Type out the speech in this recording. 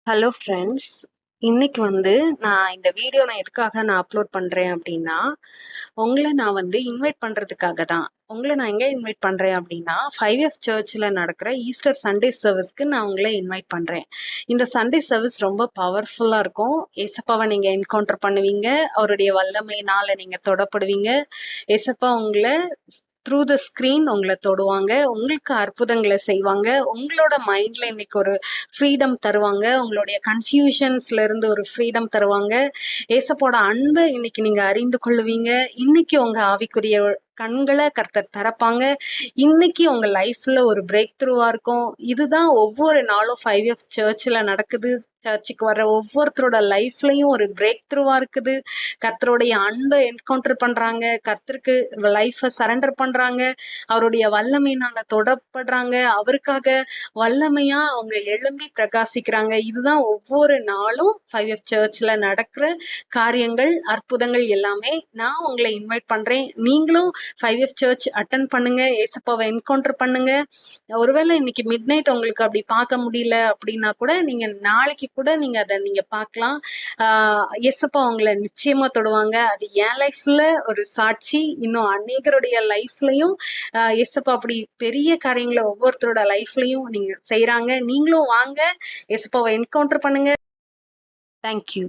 Hello friends. இன்னைக்கு நான் இந்த வீடியோ எதுக்காக அப்லோட் பண்றேன் அப்படின்னா, உங்கள நான் இன்வைட் பண்றதுக்காக தான். உங்கள நான் எங்க இன்வைட் பண்றேன் அப்படின்னா, 5F சர்ச்ல நடக்கிற ஈஸ்டர் சண்டே சர்வீஸ்க்கு நான் உங்கள இன்வைட் பண்றேன். இந்த சண்டே சர்வீஸ் ரொம்ப பவர்ஃபுல்லா இருக்கும். ஏசப்பாவ நீங்க என்கவுண்டர் பண்ணுவீங்க. அவருடைய வல்லமையினால நீங்க தொடப்படுவீங்க. ஏசப்பா உங்கள த்ரூ த ஸ்கிரீன் உங்கள தொடுவாங்க. உங்களுக்கு அற்புதங்கள செய்வாங்க. உங்களோட மைண்ட்ல இன்னைக்கு ஒரு ஃப்ரீடம் தருவாங்க. உங்களுடைய கன்ஃப்யூஷன்ஸ்ல இருந்து ஒரு ஃப்ரீடம் தருவாங்க. ஏசப்போட அன்ப இன்னைக்கு நீங்க அறிந்து கொள்ளுவீங்க. இன்னைக்கு உங்க ஆவிக்குரிய கண்கள கர்த்தர் திறப்பாங்க. இன்னைக்கு உங்க லைஃப்ல ஒரு பிரேக் த்ரூவா இருக்கும். இதுதான் ஒவ்வொரு நாளும் 5F சர்ச்ல நடக்குது. சர்ச்சுக்கு வர்ற ஒவ்வொருத்தரோட லைஃப்லயும் ஒரு பிரேக் த்ரூவா இருக்குது. கர்த்தருடைய அன்ப என்கவுண்டர் பண்றாங்க. கர்த்தருக்கு லைஃப சரண்டர் பண்றாங்க. அவருடைய வல்லமையினால தொடப்படுறாங்க. அவருக்காக வல்லமையா அவங்க எழும்பி பிரகாசிக்கிறாங்க. இதுதான் ஒவ்வொரு நாளும் 5F சர்ச்ல நடக்கிற காரியங்கள், அற்புதங்கள் எல்லாமே. நான் உங்களை இன்வைட் பண்றேன். நீங்களும் 5F சர்ச் அட்டெண்ட் பண்ணுங்க. ஏசப்பாவை என்கவுண்டர் பண்ணுங்க. ஒருவேளை இன்னைக்கு மிட்நைட் உங்களுக்கு அப்படி பார்க்க முடியல அப்படின்னா கூட நீங்க நாளைக்கு கூட நீங்க அதை நீங்க பார்க்கலாம். இயேசப்பா உங்களை நிச்சயமா தொடுவாங்க. அது என் லைஃப்ல ஒரு சாட்சி. இன்னும் அநேகருடைய லைஃப்லயும் இயேசப்பா அப்படி பெரிய காரியங்களை ஒவ்வொருத்தரோட லைஃப்லயும் நீங்க செய்யறாங்க. நீங்களும் வாங்க, இயேசப்பாவை என்கவுண்டர் பண்ணுங்க. தேங்க்யூ.